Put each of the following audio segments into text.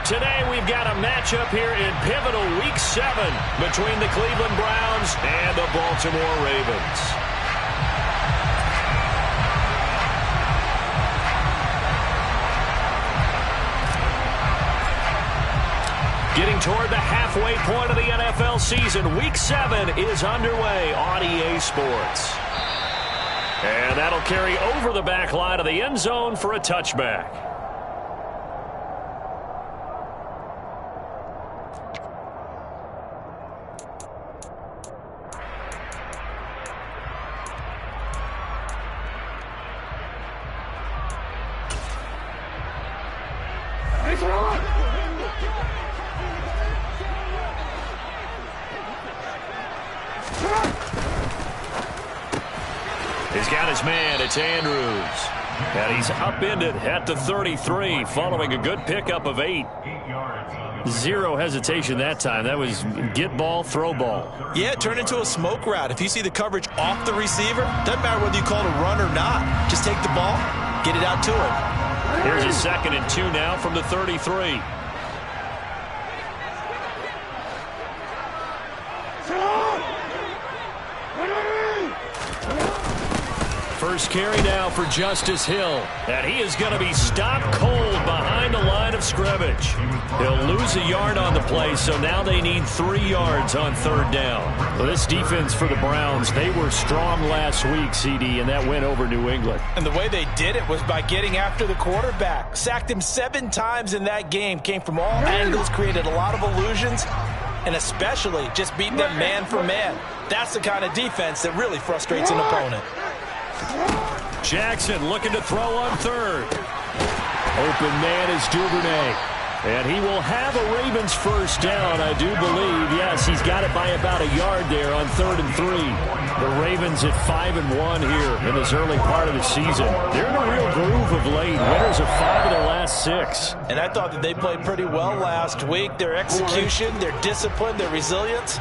today we've got a matchup here in pivotal Week 7 between the Cleveland Browns and the Baltimore Ravens. Getting toward the halfway point of the NFL season, Week 7 is underway on EA Sports. And that'll carry over the back line of the end zone for a touchback. He's got his man. It's Andrews. And he's upended at the 33 following a good pickup of 8. Zero hesitation that time. That was get ball, throw ball. Yeah, it turned into a smoke route. If you see the coverage off the receiver, doesn't matter whether you call it a run or not. Just take the ball, get it out to him. Here's a 2nd and 2 now from the 33. First carry now for Justice Hill. And he is going to be stopped cold behind the line of scrimmage. He'll lose a yard on the play, so now they need 3 yards on 3rd down. Well, this defense for the Browns, they were strong last week, CD, and that went over New England. And the way they did it was by getting after the quarterback. Sacked him 7 times in that game. Came from all angles, created a lot of illusions, and especially just beating them man for man. That's the kind of defense that really frustrates an opponent. Jackson looking to throw on 3rd. Open man is Duvernay. And he will have a Ravens first down, I do believe. Yes, he's got it by about a yard there on 3rd and 3. The Ravens at 5-1 here in this early part of the season. They're in a real groove of late. Winners of 5 of their last 6. And I thought that they played pretty well last week. Their execution, their discipline, their resilience,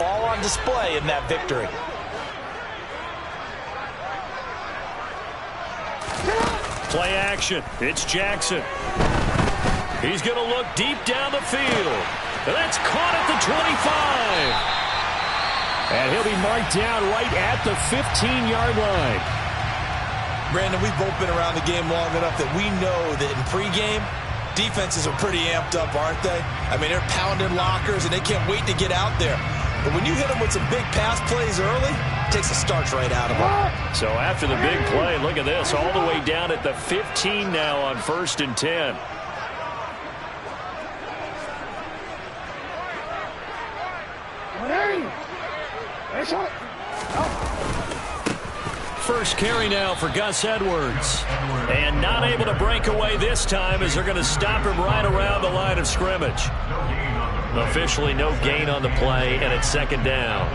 all on display in that victory. Play action. It's Jackson. He's going to look deep down the field. And that's caught at the 25. And he'll be marked down right at the 15-yard line. Brandon, we've both been around the game long enough that we know that in pregame, defenses are pretty amped up, aren't they? I mean, they're pounding lockers, and they can't wait to get out there. But when you hit them with some big pass plays early, it takes the starch right out of them. So after the big play, look at this, all the way down at the 15 now on 1st and 10. First carry now for Gus Edwards. And not able to break away this time as they're going to stop him right around the line of scrimmage. Officially no gain on the play, and it's 2nd down.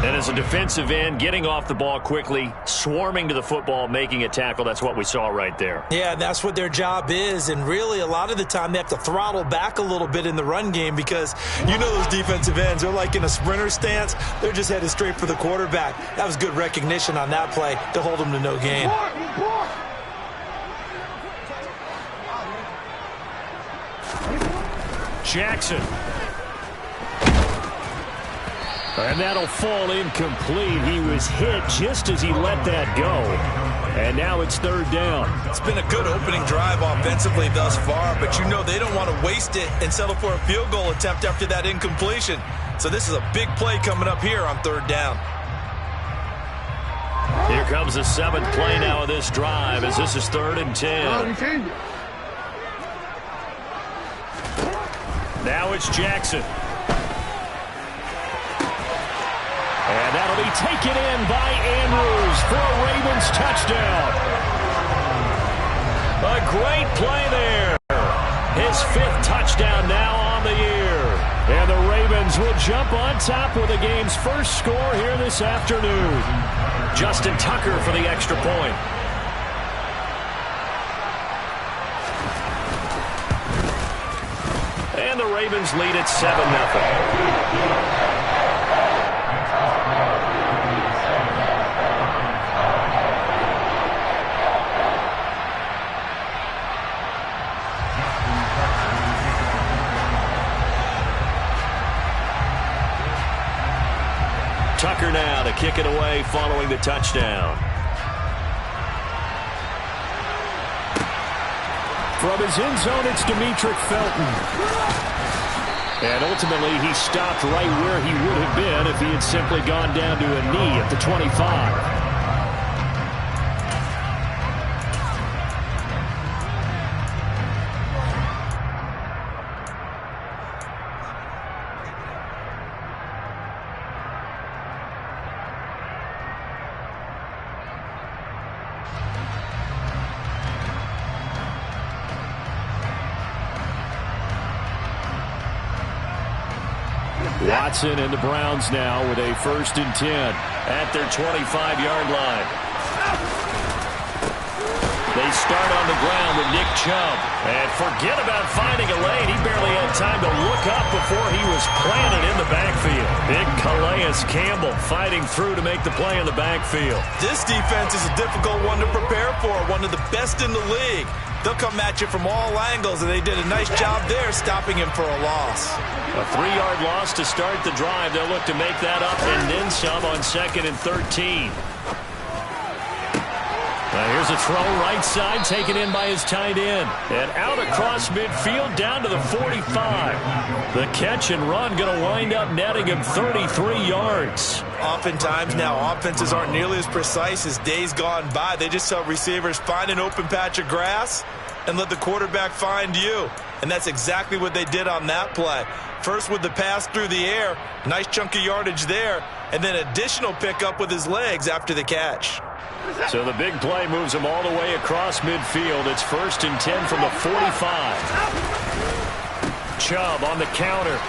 And as a defensive end, getting off the ball quickly, swarming to the football, making a tackle, that's what we saw right there. Yeah, that's what their job is, and really a lot of the time they have to throttle back a little bit in the run game because you know those defensive ends, they're like in a sprinter stance. They're just headed straight for the quarterback. That was good recognition on that play to hold them to no gain. Jackson. And that'll fall incomplete. He was hit just as he let that go. And now it's 3rd down. It's been a good opening drive offensively thus far, but you know they don't want to waste it and settle for a field goal attempt after that incompletion. So this is a big play coming up here on 3rd down. Here comes the 7th play now of this drive as this is 3rd and 10. Now it's Jackson. And that'll be taken in by Andrews for a Ravens touchdown. A great play there. His 5th touchdown now on the year. And the Ravens will jump on top with the game's first score here this afternoon. Justin Tucker for the extra point. And the Ravens lead at 7-0. Tucker now to kick it away following the touchdown. From his end zone, it's Demetric Felton. And ultimately, he stopped right where he would have been if he had simply gone down to a knee at the 25. Watson and the Browns now with a 1st and 10 at their 25-yard line. They start on the ground with Nick Chubb. And forget about finding a lane. He barely had time to look up before he was planted in the backfield. Big Calais Campbell fighting through to make the play in the backfield. This defense is a difficult one to prepare for, one of the best in the league. They'll come at you from all angles, and they did a nice job there stopping him for a loss. A 3-yard loss to start the drive. They'll look to make that up and then some on 2nd and 13. Now here's a throw right side taken in by his tight end. And out across midfield down to the 45. The catch and run going to wind up netting him 33 yards. Oftentimes now offenses aren't nearly as precise as days gone by. They just tell receivers find an open patch of grass and let the quarterback find you. And that's exactly what they did on that play. First with the pass through the air, nice chunk of yardage there, and then additional pickup with his legs after the catch. So the big play moves him all the way across midfield. It's 1st and 10 from the 45. Chubb on the counter.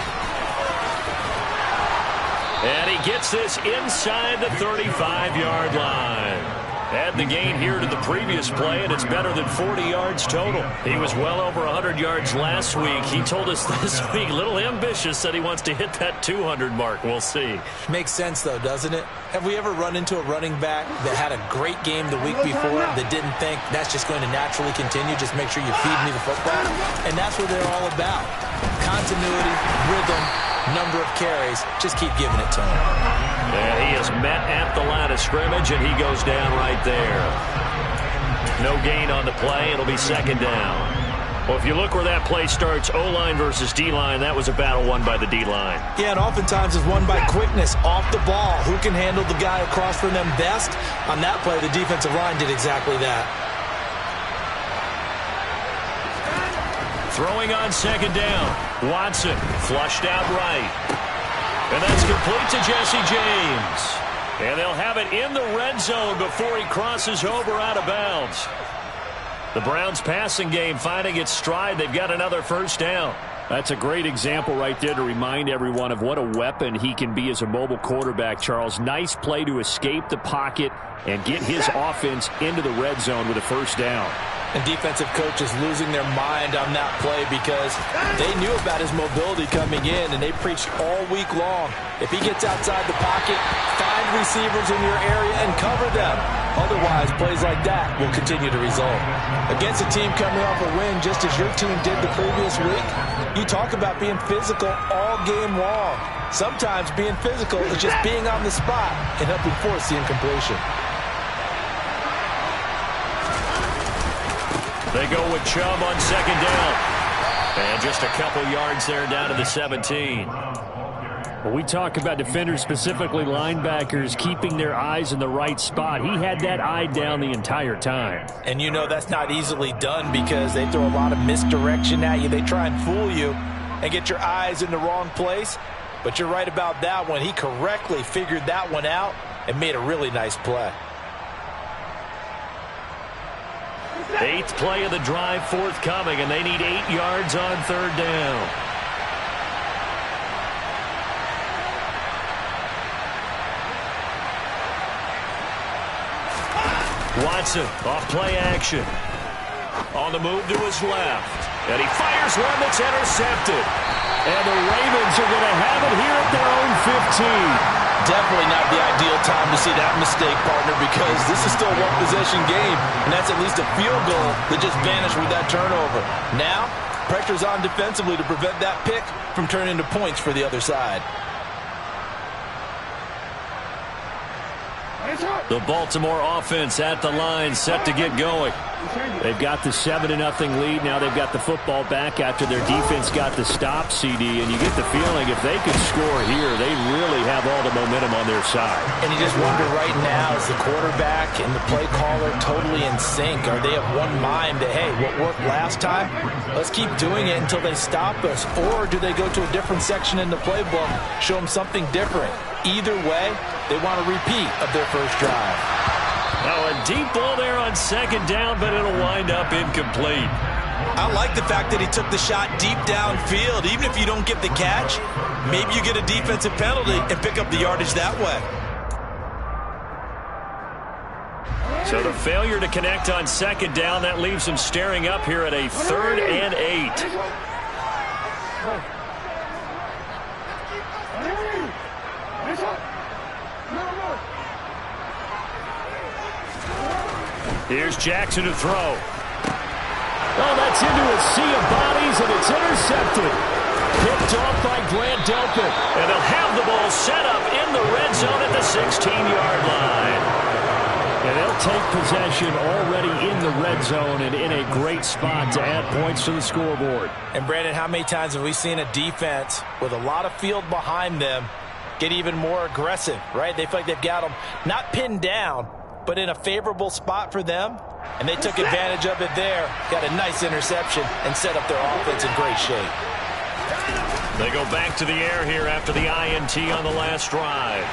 And he gets this inside the 35-yard line. Add the gain here to the previous play, and it's better than 40 yards total. He was well over 100 yards last week. He told us this week, a little ambitious, that he wants to hit that 200 mark. We'll see. Makes sense, though, doesn't it? Have we ever run into a running back that had a great game the week before that didn't think that's just going to naturally continue? Just make sure you feed me the football. And that's what they're all about. Continuity, rhythm, number of carries. Just keep giving it to him. And he is met at the line of scrimmage, and he goes down right there. No gain on the play. It'll be 2nd down. Well, if you look where that play starts, O-line versus D-line, that was a battle won by the D-line. Yeah, and oftentimes it's won by quickness off the ball. Who can handle the guy across from them best? On that play, the defensive line did exactly that. Throwing on 2nd down. Watson flushed out right. And that's complete to Jesse James. And they'll have it in the red zone before he crosses over out of bounds. The Browns passing game finding its stride. They've got another 1st down. That's a great example right there to remind everyone of what a weapon he can be as a mobile quarterback, Charles. Nice play to escape the pocket and get his offense into the red zone with a 1st down. And defensive coaches losing their mind on that play because they knew about his mobility coming in, and they preached all week long. If he gets outside the pocket, find receivers in your area and cover them. Otherwise, plays like that will continue to result. Against a team coming off a win just as your team did the previous week, you talk about being physical all game long. Sometimes being physical is just being on the spot and helping force the incompletion. They go with Chubb on 2nd down. And just a couple yards there down to the 17. When we talk about defenders, specifically linebackers, keeping their eyes in the right spot, he had that eye down the entire time. And you know that's not easily done because they throw a lot of misdirection at you. They try and fool you and get your eyes in the wrong place. But you're right about that one. He correctly figured that one out and made a really nice play. 8th play of the drive forthcoming, and they need 8 yards on 3rd down. Watson off play action. On the move to his left. And he fires one that's intercepted. And the Ravens are going to have it here at their own 15. Definitely not the ideal time to see that mistake, partner, because this is still a one-possession game, and that's at least a field goal that just vanished with that turnover. Now, pressure's on defensively to prevent that pick from turning into points for the other side. The Baltimore offense at the line, set to get going. They've got the 7-0 lead. Now they've got the football back after their defense got the stop, CD. And you get the feeling if they could score here, they really have all the momentum on their side. And you just wonder right now, is the quarterback and the play caller totally in sync? Are they of one mind that, hey, what worked last time, let's keep doing it until they stop us? Or do they go to a different section in the playbook, show them something different? Either way, they want a repeat of their first drive. Now a deep ball there on second down, but it'll wind up incomplete. I like the fact that he took the shot deep downfield. Even if you don't get the catch, maybe you get a defensive penalty and pick up the yardage that way. So the failure to connect on second down, that leaves him staring up here at a 3rd and 8. Here's Jackson to throw. Oh, that's into a sea of bodies, and it's intercepted. Picked off by Grant Delpit. And they'll have the ball set up in the red zone at the 16-yard line. And they'll take possession already in the red zone and in a great spot to add points to the scoreboard. And, Brandon, how many times have we seen a defense with a lot of field behind them get even more aggressive, right? They feel like they've got them not pinned down, but in a favorable spot for them, and they took advantage of it there, got a nice interception, and set up their offense in great shape. They go back to the air here after the INT on the last drive.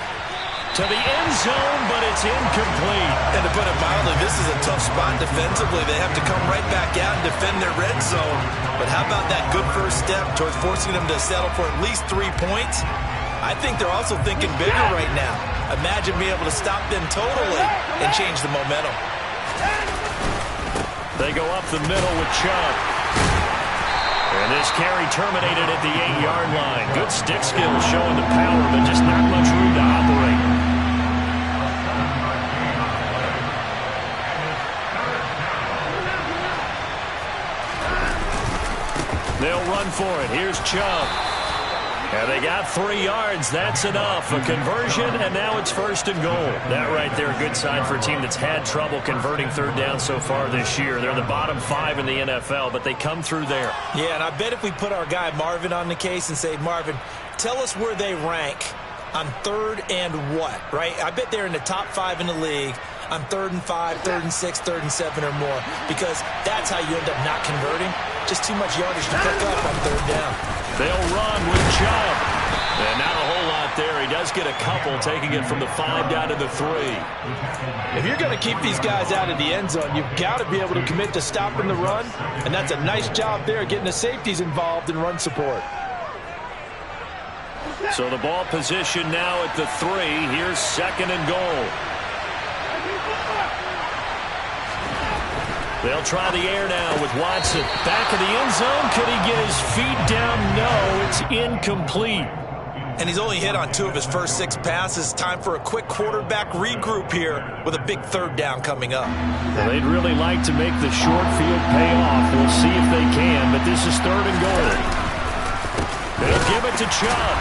To the end zone, but it's incomplete. And to put it mildly, this is a tough spot defensively. They have to come right back out and defend their red zone. But how about that good first step towards forcing them to settle for at least 3 points? I think they're also thinking bigger right now. Imagine being able to stop them totally and change the momentum. They go up the middle with Chubb. And this carry terminated at the 8-yard line. Good stick skills showing the power, but just not much room to operate. They'll run for it. Here's Chubb. And they got 3 yards. That's enough. A conversion, and now it's 1st and goal. That right there, a good sign for a team that's had trouble converting 3rd down so far this year. They're the bottom 5 in the NFL, but they come through there. Yeah, and I bet if we put our guy Marvin on the case and say, Marvin, tell us where they rank on 3rd and what, right? I bet they're in the top 5 in the league on 3rd and 5, 3rd and 6, 3rd and 7 or more, because that's how you end up not converting. Just too much yardage to pick up on 3rd down. They'll run with Chubb. And not a whole lot there. He does get a couple, taking it from the 5 down to the 3. If you're going to keep these guys out of the end zone, you've got to be able to commit to stopping the run, and that's a nice job there, getting the safeties involved in run support. So the ball position now at the 3. Here's 2nd and goal. They'll try the air now with Watson. Back of the end zone. Could he get his feet down? No, it's incomplete. And he's only hit on 2 of his first 6 passes. Time for a quick quarterback regroup here with a big 3rd down coming up. Well, they'd really like to make the short field pay off. We'll see if they can, but this is 3rd and goal. They'll give it to Chubb.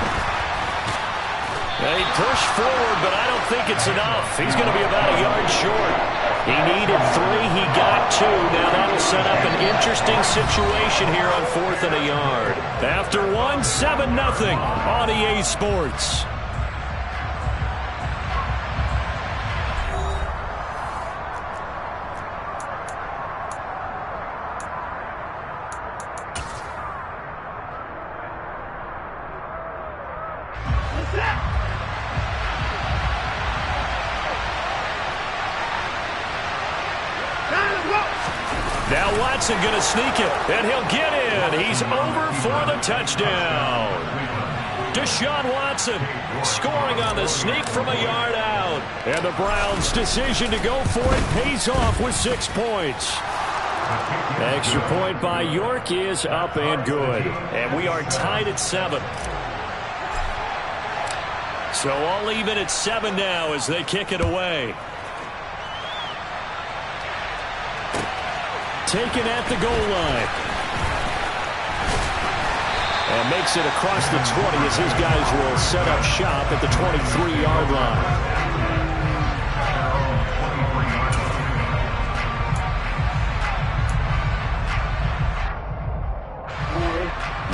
They push forward, but I don't think it's enough. He's going to be about a yard short. He needed 3. He got 2. Now that'll set up an interesting situation here on 4th and a yard. After 1, 7-0 on EA Sports. Now Watson going to sneak it, and he'll get in. He's over for the touchdown. Deshaun Watson scoring on the sneak from a yard out. And the Browns' decision to go for it pays off with 6 points. Extra point by York is up and good. And we are tied at 7. So all even at 7 now as they kick it away. Taken at the goal line. And makes it across the 20 as his guys will set up shop at the 23-yard line.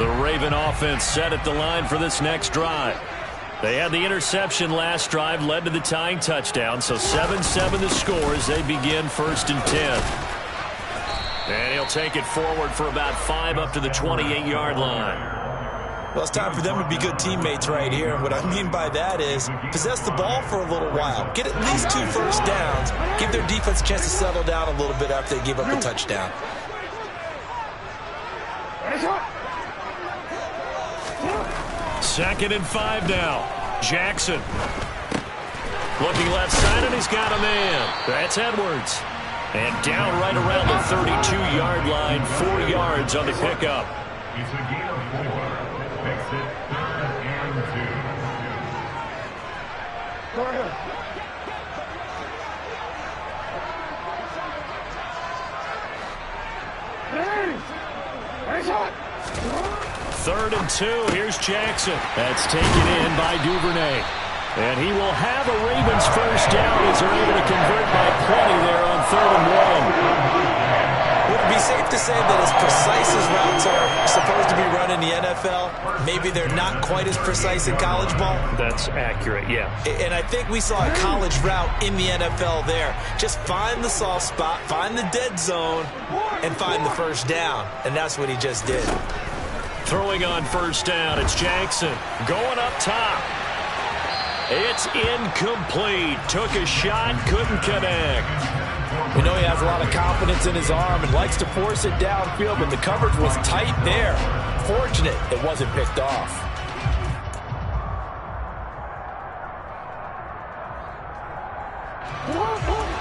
The Raven offense set at the line for this next drive. They had the interception last drive, led to the tying touchdown, so 7-7 the score as they begin 1st and 10. And he'll take it forward for about 5 up to the 28-yard line. Well, it's time for them to be good teammates right here. And what I mean by that is possess the ball for a little while. Get at least 2 first downs. Give their defense a chance to settle down a little bit after they give up a touchdown. Second and 5 now. Jackson. Looking left side, and he's got a man. That's Edwards. And down right around the 32-yard line, 4 yards on the pickup. It's a gain of 4. Fix it, 3rd and 2. Go ahead. Hey, shot. 3rd and 2. Here's Jackson. That's taken in by Duvernay. And he will have a Ravens first down as they're able to convert by plenty there on 3rd and 1. Would it be safe to say that as precise as routes are supposed to be run in the NFL, maybe they're not quite as precise in college ball? That's accurate, yeah. And I think we saw a college route in the NFL there. Just find the soft spot, find the dead zone, and find the first down. And that's what he just did. Throwing on first down, it's Jackson going up top. It's incomplete. Took a shot, couldn't connect. We know he has a lot of confidence in his arm and likes to force it downfield, but the coverage was tight there. Fortunate it wasn't picked off.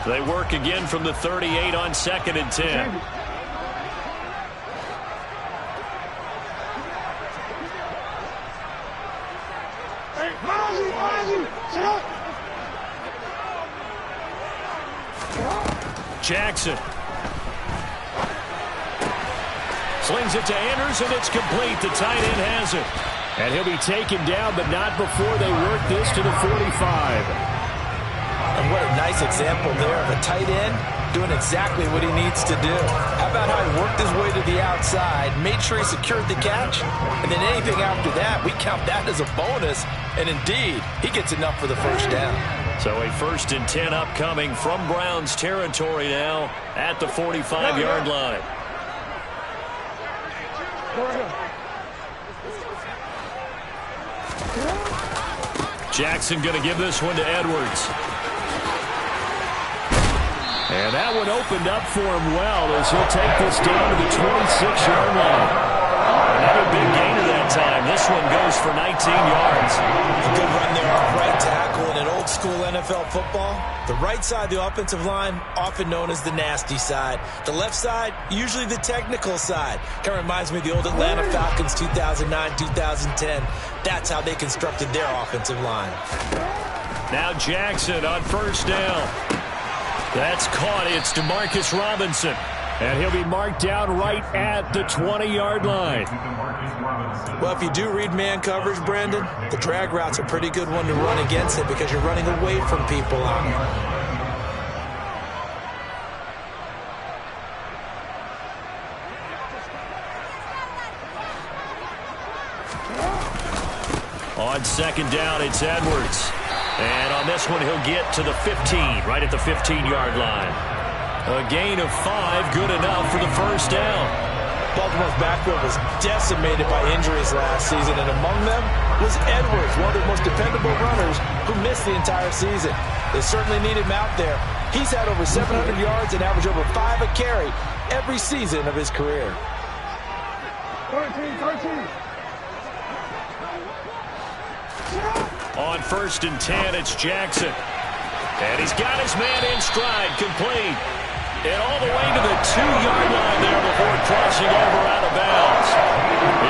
They work again from the 38 on 2nd and 10. Jackson slings it to Anderson. It's complete. The tight end has it. And he'll be taken down, but not before they work this to the 45. And what a nice example there of a tight end doing exactly what he needs to do. How about how he worked his way to the outside, made sure he secured the catch, and then anything after that, we count that as a bonus. And indeed, he gets enough for the first down. So a 1st and 10 upcoming from Browns territory now at the 45-yard line. Jackson going to give this one to Edwards. And that one opened up for him well as he'll take this down to the 26-yard line. Another big gainer that time. This one goes for 19 yards. A good run there off right tackle in an old-school NFL football. The right side of the offensive line, often known as the nasty side. The left side, usually the technical side. Kind of reminds me of the old Atlanta Falcons 2009, 2010. That's how they constructed their offensive line. Now Jackson on first down. That's caught. It's DeMarcus Robinson. And he'll be marked down right at the 20-yard line. Well, if you do read man coverage, Brandon, the drag route's a pretty good one to run against it because you're running away from people out here. On 2nd down, it's Edwards. And on this one, he'll get to the 15, right at the 15-yard line. A gain of 5, good enough for the first down. Baltimore's backfield was decimated by injuries last season, and among them was Edwards, one of the most dependable runners who missed the entire season. They certainly need him out there. He's had over 700 yards and averaged over 5 a carry every season of his career. 13. On 1st and 10, it's Jackson. And he's got his man in stride, complete. And all the way to the 2-yard line there before crossing over out of bounds.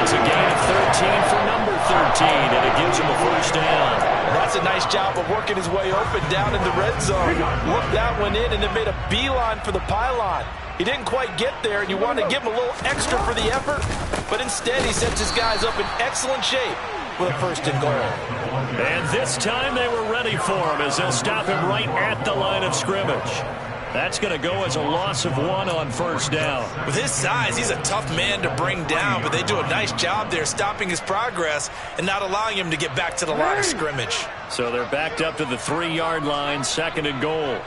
It's a gain of 13 for number 13, and it gives him a first down. And that's a nice job of working his way open down in the red zone. Looked that one in and then made a beeline for the pylon. He didn't quite get there, and you want to give him a little extra for the effort, but instead he sets his guys up in excellent shape with a 1st and goal. And this time they were ready for him as they'll stop him right at the line of scrimmage. That's going to go as a loss of 1 on first down. With his size, he's a tough man to bring down, but they do a nice job there stopping his progress and not allowing him to get back to the line of scrimmage. So they're backed up to the 3-yard line, 2nd and goal.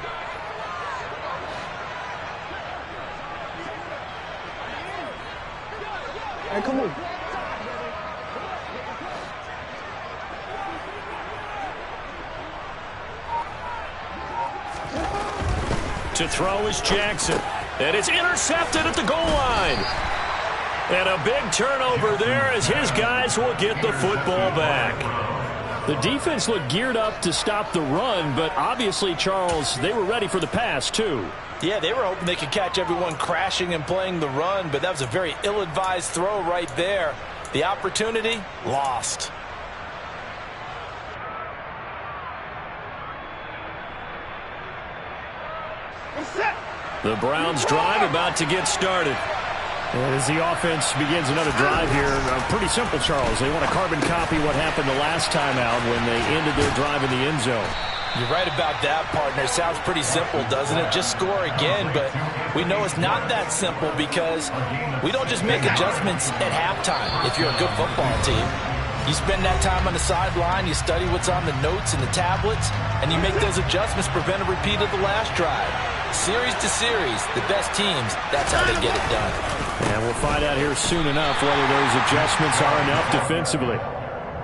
Hey, come on. To throw is Jackson. And it's intercepted at the goal line. And a big turnover there as his guys will get the football back. The defense looked geared up to stop the run, but obviously, Charles, they were ready for the pass, too. Yeah, they were hoping they could catch everyone crashing and playing the run, but that was a very ill-advised throw right there. The opportunity, lost. The Browns drive about to get started. And as the offense begins another drive here, pretty simple, Charles. They want to carbon copy what happened the last time out when they ended their drive in the end zone. You're right about that, partner. Sounds pretty simple, doesn't it? Just score again, but we know it's not that simple because we don't just make adjustments at halftime if you're a good football team. You spend that time on the sideline, you study what's on the notes and the tablets, and you make those adjustments to prevent a repeat of the last drive. Series to series, the best teams, that's how they get it done. And we'll find out here soon enough whether those adjustments are enough defensively.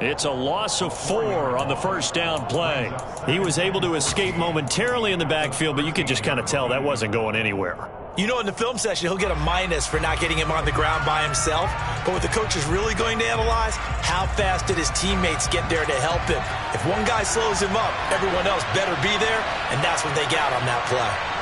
It's a loss of 4 on the first down play. He was able to escape momentarily in the backfield, but you could just kind of tell that wasn't going anywhere. You know, in the film session, he'll get a minus for not getting him on the ground by himself. But what the coach is really going to analyze, how fast did his teammates get there to help him? If one guy slows him up, everyone else better be there, and that's what they got on that play.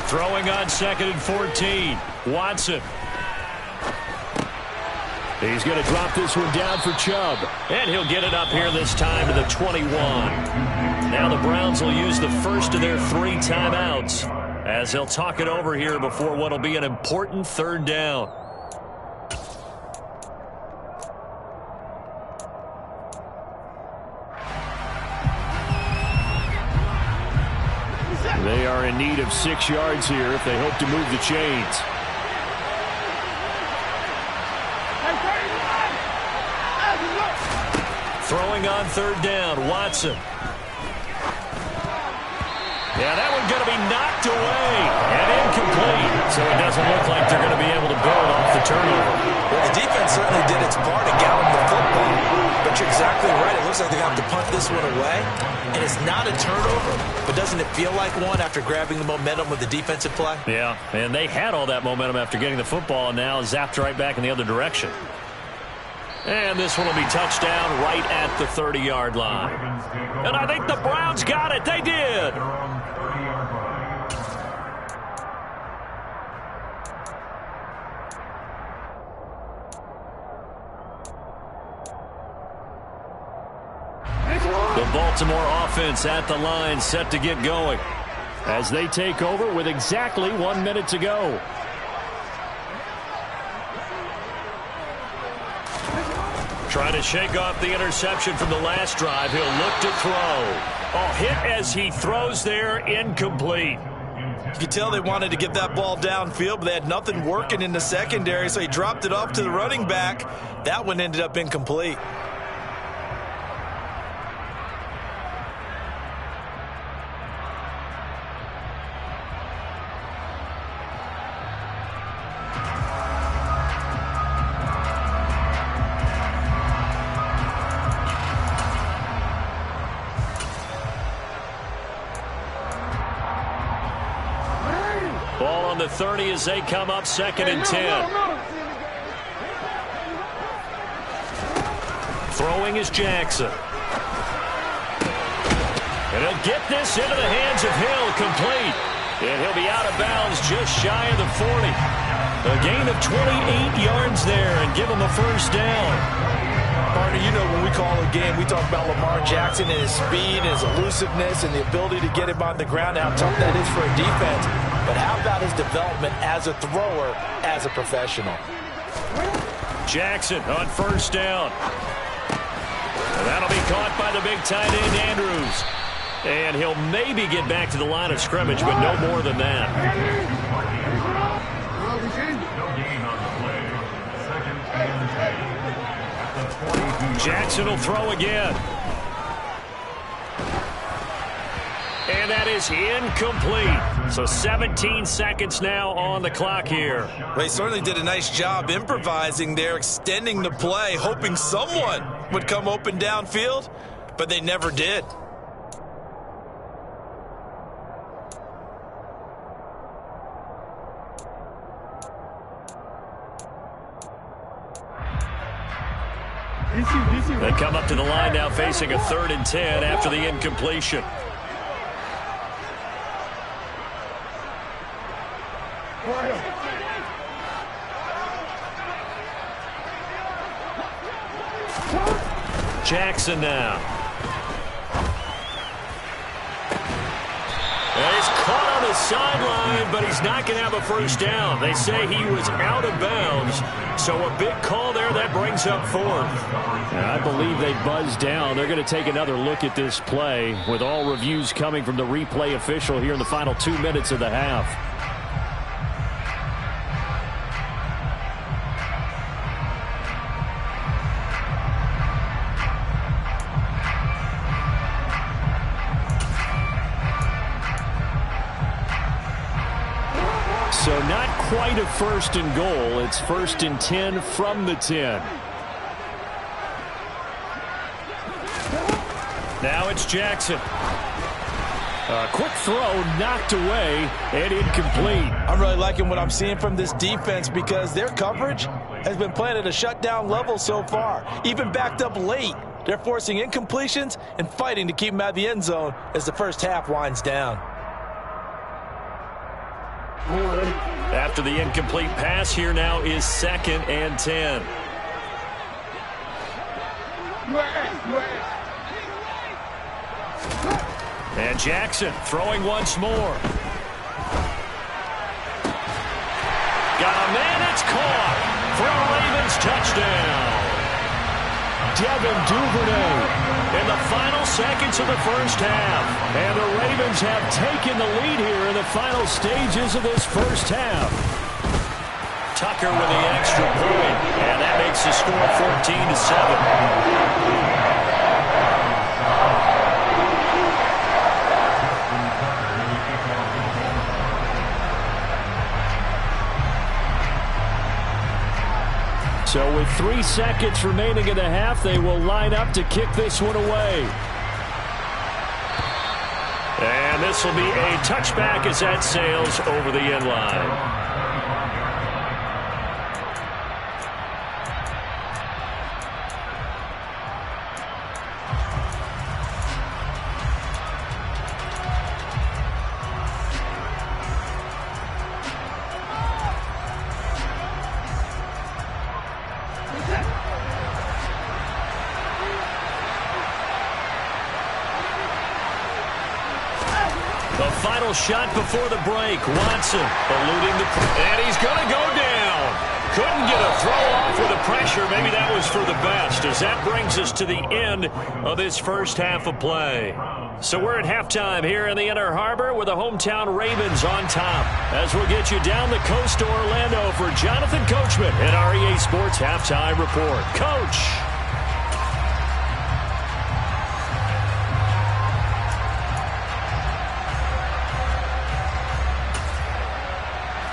Throwing on 2nd and 14. Watson. He's going to drop this one down for Chubb. And he'll get it up here this time to the 21. Now the Browns will use the first of their 3 timeouts as they'll talk it over here before what will be an important 3rd down. They are in need of 6 yards here if they hope to move the chains. Throwing on 3rd down, Watson. Yeah, that one's going to be knocked away and incomplete. So it doesn't look like they're going to be able to build off the turnover. Well, the defense certainly did its part in galloping the football. But you're exactly right. It looks like they're going to have to punt this one away. And it's not a turnover, but doesn't it feel like one after grabbing the momentum with the defensive play? Yeah, and they had all that momentum after getting the football and now zapped right back in the other direction. And this one will be touchdown right at the 30-yard line. And I think the Browns got it. They did. The Baltimore offense at the line set to get going as they take over with exactly 1 minute to go. Trying to shake off the interception from the last drive. He'll look to throw. Oh, hit as he throws there, incomplete. You could tell they wanted to get that ball downfield, but they had nothing working in the secondary, so he dropped it off to the running back. That one ended up incomplete. Ball on the 30 as they come up 2nd and 10. Throwing is Jackson. And he'll get this into the hands of Hill, complete. And he'll be out of bounds just shy of the 40. A gain of 28 yards there and give him a first down. Partner, you know when we call a game, we talk about Lamar Jackson and his speed and his elusiveness and the ability to get him on the ground, how tough that is for a defense. but how about his development as a thrower, as a professional? Jackson on first down. And that'll be caught by the big tight end, Andrews. And he'll maybe get back to the line of scrimmage, but no more than that. Jackson will throw again. And that is incomplete. So 17 seconds now on the clock here. They certainly did a nice job improvising there, extending the play, hoping someone would come open downfield, but they never did. They come up to the line now facing a 3rd and 10 after the incompletion. Jackson now. And he's caught on the sideline, but he's not going to have a first down. They say he was out of bounds, so a big call there that brings up 4th. And I believe they buzzed down. They're going to take another look at this play with all reviews coming from the replay official here in the final 2 minutes of the half. So not quite a 1st and goal. It's 1st and 10 from the 10. Now it's Jackson. A quick throw knocked away and incomplete. I'm really liking what I'm seeing from this defense because their coverage has been playing at a shutdown level so far. Even backed up late, they're forcing incompletions and fighting to keep them out of the end zone as the first half winds down. After the incomplete pass, here now is 2nd and 10. And Jackson throwing once more. Got a man, it's caught for a Ravens touchdown. Devin Duvernay in the final seconds of the first half. And the Ravens have taken the lead here in the final stages of this first half. Tucker with the extra point, and that makes the score 14-7. So with 3 seconds remaining in the half, they will line up to kick this one away. And this will be a touchback as that sails over the end line. The final shot before the break. Watson eluding the... And he's going to go down. Couldn't get a throw off with the pressure. Maybe that was for the best, as that brings us to the end of this first half of play. So we're at halftime here in the Inner Harbor with the hometown Ravens on top. As we'll get you down the coast to Orlando for Jonathan Coachman at our EA Sports Halftime Report. Coach!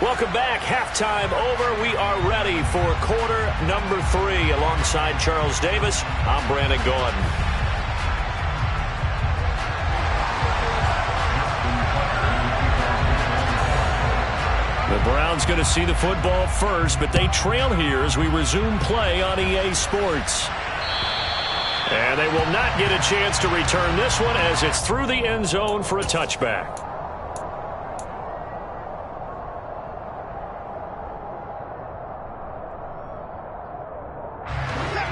Welcome back. Halftime over. We are ready for quarter number 3. Alongside Charles Davis, I'm Brandon Gaudin. The Browns going to see the football first, but they trail here as we resume play on EA Sports. And they will not get a chance to return this one as it's through the end zone for a touchback.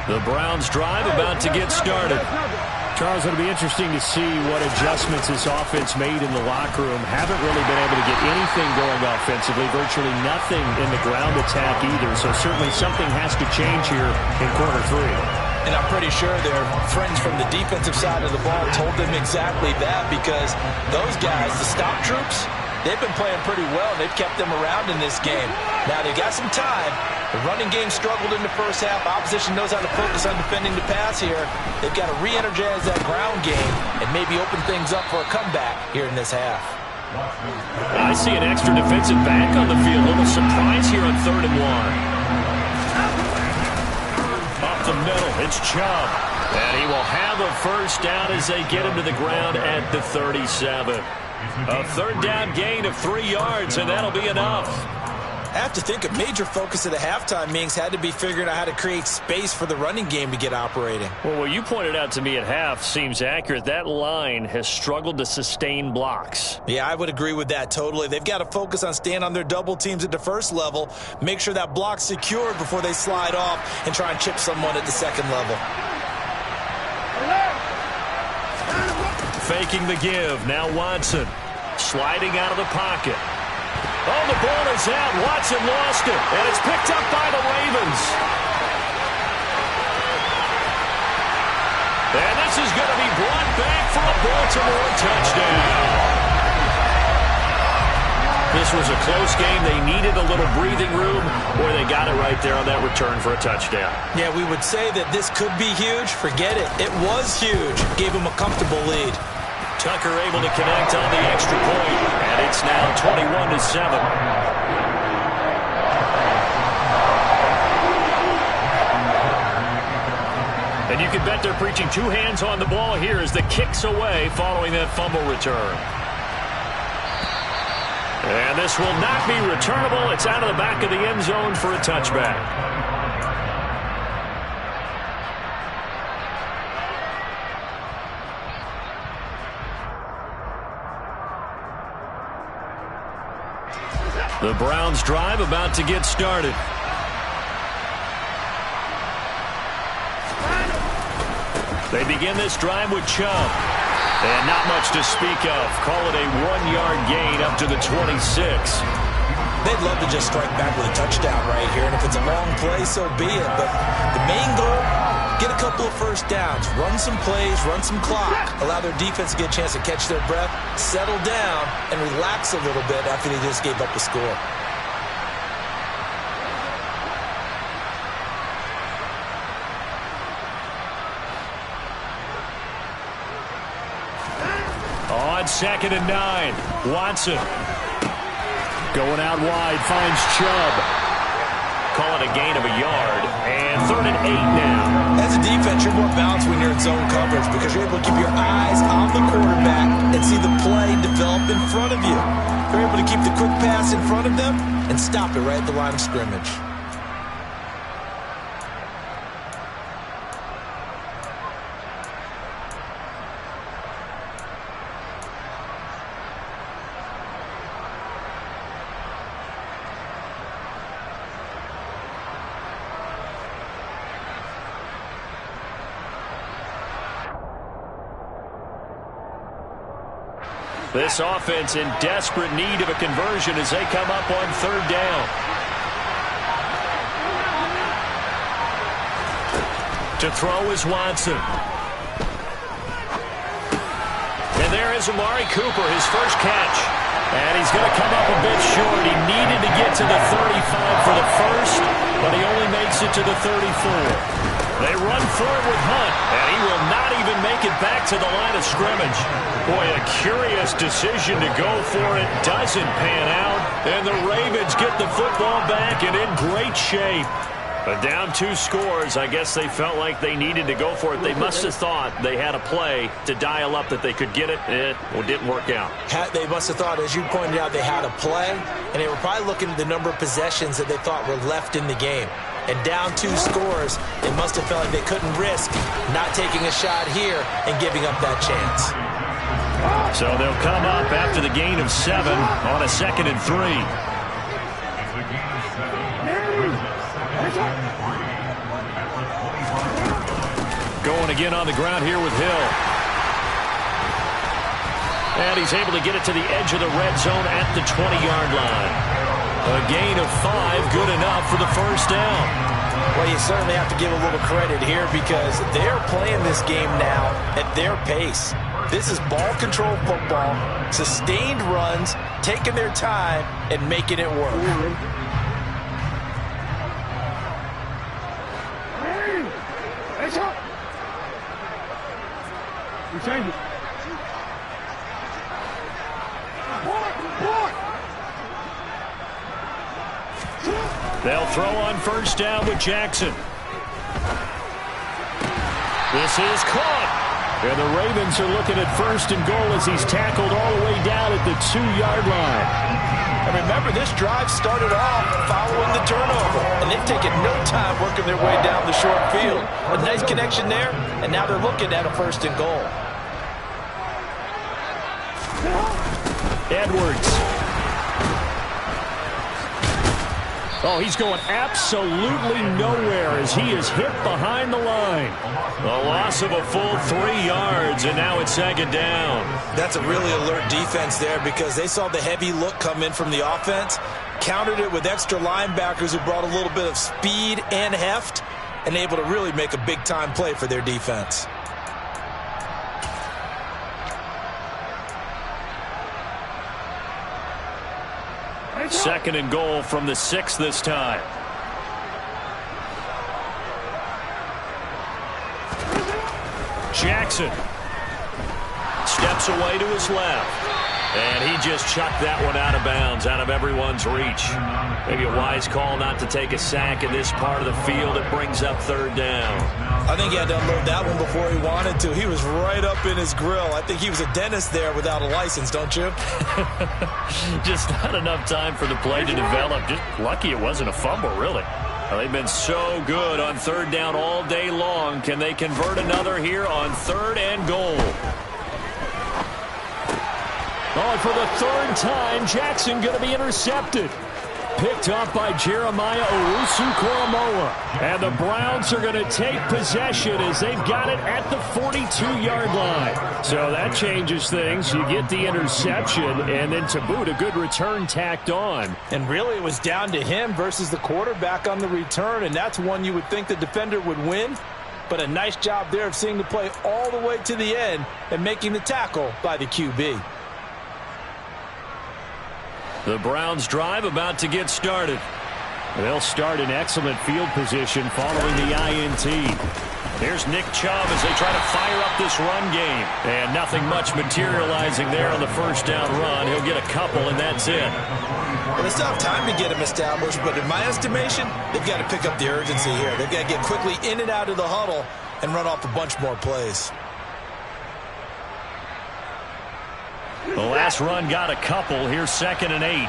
The Browns drive about to get started. Charles, it'll be interesting to see what adjustments this offense made in the locker room. Haven't really been able to get anything going offensively, virtually nothing in the ground attack either. So certainly something has to change here in quarter 3. And I'm pretty sure their friends from the defensive side of the ball told them exactly that, because those guys, the stop troops, they've been playing pretty well, and they've kept them around in this game. Now, they've got some time. The running game struggled in the first half. Opposition knows how to focus on defending the pass here. They've got to re-energize that ground game and maybe open things up for a comeback here in this half. I see an extra defensive back on the field. A little surprise here on 3rd and 1. Up the middle, it's Chubb. And he will have a first down as they get him to the ground at the 37. A 3rd down gain of 3 yards, and that'll be enough. I have to think a major focus of the halftime meetings had to be figuring out how to create space for the running game to get operating. Well, what you pointed out to me at half seems accurate. That line has struggled to sustain blocks. Yeah, I would agree with that totally. They've got to focus on staying on their double teams at the first level, make sure that block's secured before they slide off and try and chip someone at the second level. Faking the give. Now Watson sliding out of the pocket. Oh, the ball is out. Watson lost it, and it's picked up by the Ravens. And this is going to be brought back for a Baltimore touchdown. This was a close game. They needed a little breathing room, or they got it right there on that return for a touchdown. Yeah, we would say that this could be huge. Forget it. It was huge. Gave them a comfortable lead. Tucker able to connect on the extra point, and it's now 21-7. And you can bet they're preaching 2 hands on the ball here as the kick's away following that fumble return. And this will not be returnable. It's out of the back of the end zone for a touchback. The Browns drive about to get started. They begin this drive with Chubb. And not much to speak of. Call it a 1-yard gain up to the 26. They'd love to just strike back with a touchdown right here. And if it's a long play, so be it. But the main goal, get a couple of first downs. Run some plays, run some clock. Allow their defense to get a chance to catch their breath, settle down, and relax a little bit after they just gave up the score. On 2nd and 9, Watson. Going out wide, finds Chubb. Call it a gain of a yard. And 3rd and 8 now. As a defense, you're more balanced when you're in zone coverage because you're able to keep your eyes on the quarterback and see the play develop in front of you. You're able to keep the quick pass in front of them and stop it right at the line of scrimmage. This offense in desperate need of a conversion as they come up on 3rd down. To throw is Watson. And there is Amari Cooper, his first catch. And he's going to come up a bit short. He needed to get to the 35 for the first, but he only makes it to the 34. They run forward with Hunt, and he will not even make it back to the line of scrimmage. Boy, a curious decision to go for it. Doesn't pan out, and the Ravens get the football back and in great shape. But down 2 scores, I guess they felt like they needed to go for it. They must have thought they had a play to dial up that they could get it. It didn't work out. They must have thought, as you pointed out, they had a play, and they were probably looking at the number of possessions that they thought were left in the game. And down 2 scores, they must have felt like they couldn't risk not taking a shot here and giving up that chance. So they'll come up after the gain of 7 on a 2nd and 3. Going again on the ground here with Hill. And he's able to get it to the edge of the red zone at the 20-yard line. A gain of 5, good enough for the first down. Well, you certainly have to give a little credit here because they're playing this game now at their pace. This is ball control football, sustained runs, taking their time, and making it work. They'll throw on first down with Jackson. This is caught. And the Ravens are looking at first and goal as he's tackled all the way down at the 2-yard line. And remember, this drive started off following the turnover, and they've taken no time working their way down the short field. A nice connection there, and now they're looking at a first and goal. Edwards. Oh, he's going absolutely nowhere as he is hit behind the line. A loss of a full 3 yards, and now it's second down. That's a really alert defense there because they saw the heavy look come in from the offense, countered it with extra linebackers who brought a little bit of speed and heft, and able to really make a big-time play for their defense. Second and goal from the 6 this time. Jackson steps away to his left. And he just chucked that one out of bounds, out of everyone's reach. Maybe a wise call not to take a sack in this part of the field. It brings up third down. I think he had to unload that one before he wanted to. He was right up in his grill. I think he was a dentist there without a license, don't you? Just not enough time for the play to develop. Just lucky it wasn't a fumble, really. Well, they've been so good on third down all day long. Can they convert another here on third and goal? Oh, for the third time, Jackson going to be intercepted. Picked up by Jeremiah Owusu-Koramoah. And the Browns are going to take possession as they've got it at the 42-yard line. So that changes things. You get the interception, and then to boot, a good return tacked on. And really, it was down to him versus the quarterback on the return, and that's one you would think the defender would win. But a nice job there of seeing the play all the way to the end and making the tackle by the QB. The Browns drive about to get started. They'll start in excellent field position following the INT. Here's Nick Chubb as they try to fire up this run game. And nothing much materializing there on the first down run. He'll get a couple, and that's it. Well, they still have time to get him established, but in my estimation, they've got to pick up the urgency here. They've got to get quickly in and out of the huddle and run off a bunch more plays. The last run got a couple. Here's 2nd and 8.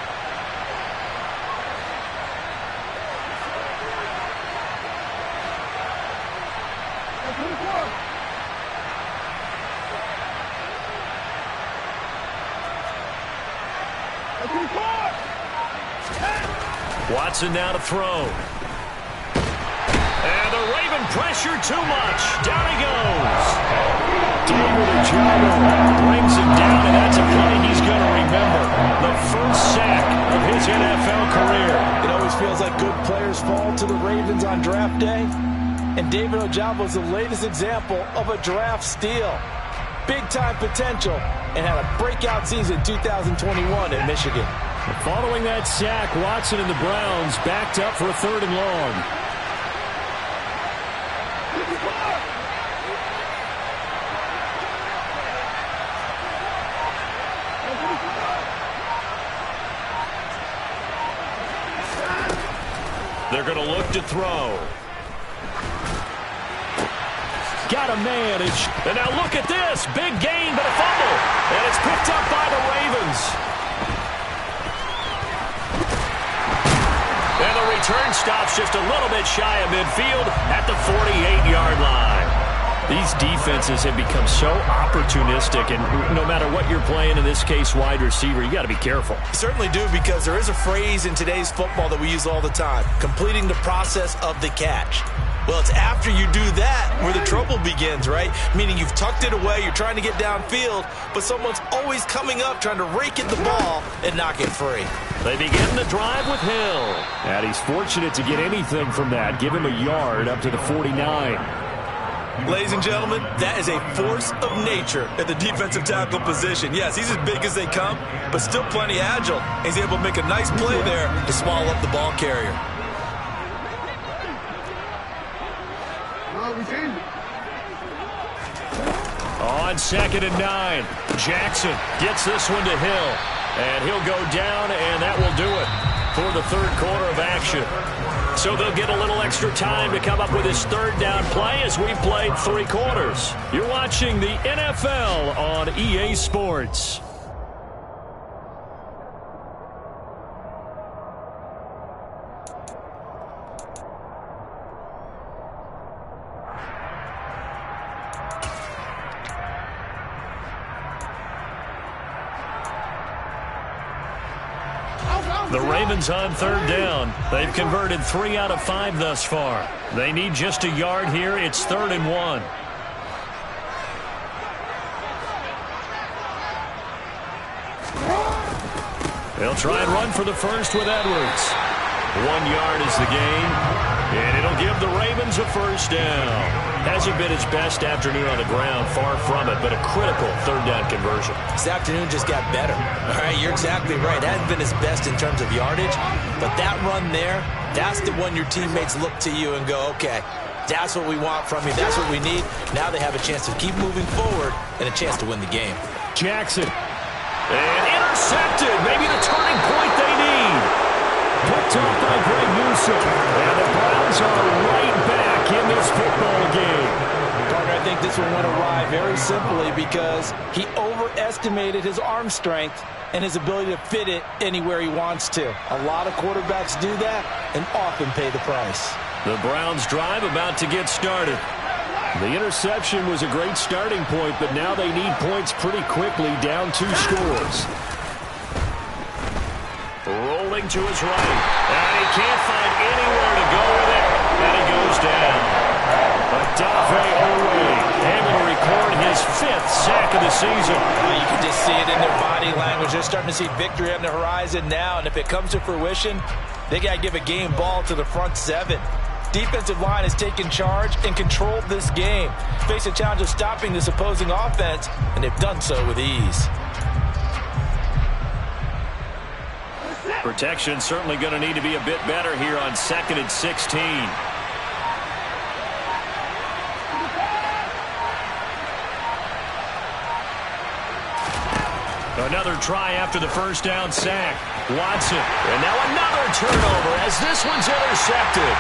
Watson now to throw. And the Raven pressure too much. Down he goes. David Ojabo brings him down, and that's a play he's going to remember. The first sack of his NFL career. It always feels like good players fall to the Ravens on draft day. And David Ojabo is the latest example of a draft steal. Big-time potential, and had a breakout season 2021 at Michigan. Following that sack, Watson and the Browns backed up for a 3rd and long. They're going to look to throw. Got a manage. And now look at this. Big gain, but a fumble. And it's picked up by the Ravens. And the return stops just a little bit shy of midfield at the 48-yard line. These defenses have become so opportunistic, and no matter what you're playing, in this case, wide receiver, you got to be careful. You certainly do, because there is a phrase in today's football that we use all the time, completing the process of the catch. Well, it's after you do that where the trouble begins, right? Meaning you've tucked it away, you're trying to get downfield, but someone's always coming up trying to rake at the ball and knock it free. They begin the drive with Hill. And he's fortunate to get anything from that. Give him a yard up to the 49. Ladies and gentlemen, that is a force of nature at the defensive tackle position. Yes, he's as big as they come, but still plenty agile. He's able to make a nice play there to swallow up the ball carrier. On 2nd and 9, Jackson gets this one to Hill. And he'll go down, and that will do it for the third quarter of action. So they'll get a little extra time to come up with his third down play as we played 3 quarters. You're watching the NFL on EA Sports. The Ravens on 3rd down. They've converted 3 out of 5 thus far. They need just a yard here. It's 3rd and 1. They'll try and run for the first with Edwards. 1 yard is the gain, and it'll give the Ravens a first down. Hasn't been his best afternoon on the ground, far from it, but a critical 3rd down conversion. This afternoon just got better. All right, you're exactly right. It hasn't been his best in terms of yardage, but that run there, that's the one your teammates look to you and go, okay, that's what we want from you. That's what we need. Now they have a chance to keep moving forward and a chance to win the game. Jackson. And intercepted. Maybe the turning point they need. Picked off by Greg Newsome. And the Browns are right back in this football game. Partner, I think this one went awry very simply because he overestimated his arm strength and his ability to fit it anywhere he wants to. A lot of quarterbacks do that and often pay the price. The Browns drive about to get started. The interception was a great starting point, but now they need points pretty quickly, down 2 scores. Rolling to his right, and he can't find anywhere to go with it, and he goes down. Odafe Oweh able to record his 5th sack of the season. You can just see it in their body language. They're starting to see victory on the horizon now, and if it comes to fruition, they got to give a game ball to the front 7. Defensive line has taken charge and controlled this game. Face a challenge of stopping this opposing offense, and they've done so with ease. Protection certainly going to need to be a bit better here on 2nd and 16. Another try after the first down sack. Watson, and now another turnover as this one's intercepted.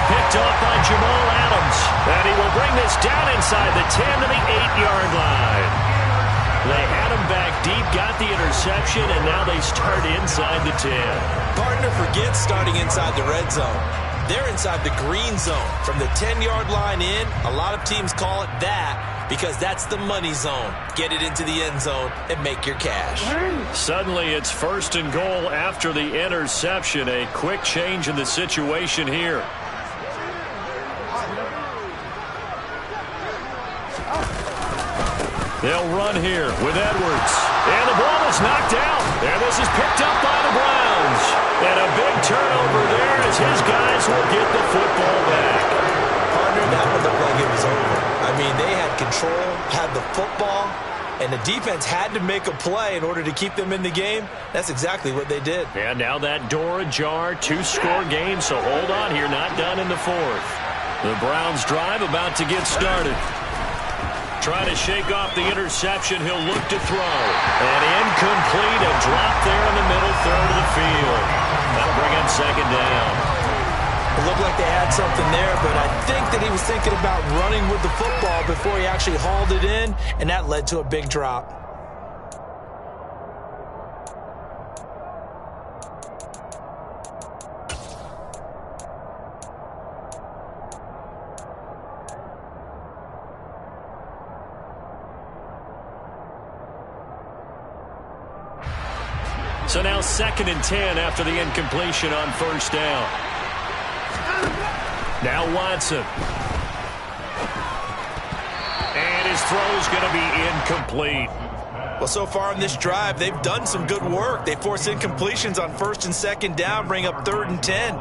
Picked off by Jamal Adams, and he will bring this down inside the 10 to the 8-yard line. They had him back deep, got the interception, and now they start inside the 10. Partner, forget starting inside the red zone. They're inside the green zone. From the 10-yard line in, a lot of teams call it that because that's the money zone. Get it into the end zone and make your cash. Suddenly it's 1st and goal after the interception. A quick change in the situation here. They'll run here with Edwards. And the ball is knocked out. And this is picked up by the Browns. And a big turnover there as his guys will get the football back. Partner, that one looked like it was over. I mean, they had control, had the football, and the defense had to make a play in order to keep them in the game. That's exactly what they did. And now that door ajar, 2-score game, so hold on here, not done in the 4th. The Browns drive about to get started. Trying to shake off the interception, he'll look to throw. And incomplete, a drop there in the middle third of the field. That'll bring in 2nd down. It looked like they had something there, but I think that he was thinking about running with the football before he actually hauled it in, and that led to a big drop. So now 2nd and 10 after the incompletion on 1st down. Now Watson. And his throw's going to be incomplete. Well, so far in this drive, they've done some good work. They force incompletions on 1st and 2nd down, bring up 3rd and 10.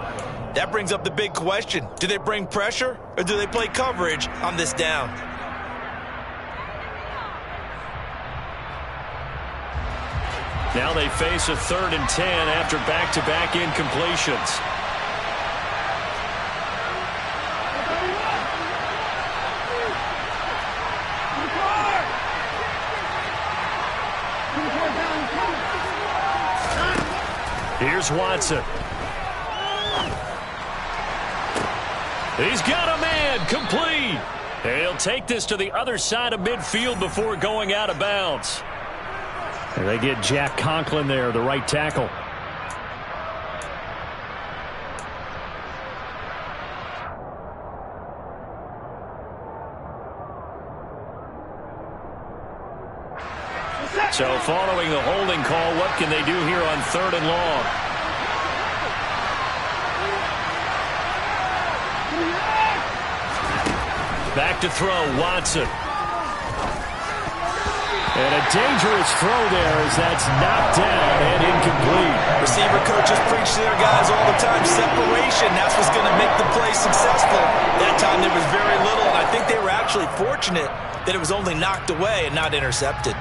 That brings up the big question. Do they bring pressure or do they play coverage on this down? Now they face a 3rd and 10 after back-to-back incompletions. Here's Watson. He's got a man, complete. He'll take this to the other side of midfield before going out of bounds. And they get Jack Conklin there, the right tackle. So following the holding call, what can they do here on 3rd and long? Back to throw, Watson. And a dangerous throw there as that's knocked down and incomplete. Receiver coaches preach to their guys all the time. Separation, that's what's going to make the play successful. That time there was very little, and I think they were actually fortunate that it was only knocked away and not intercepted.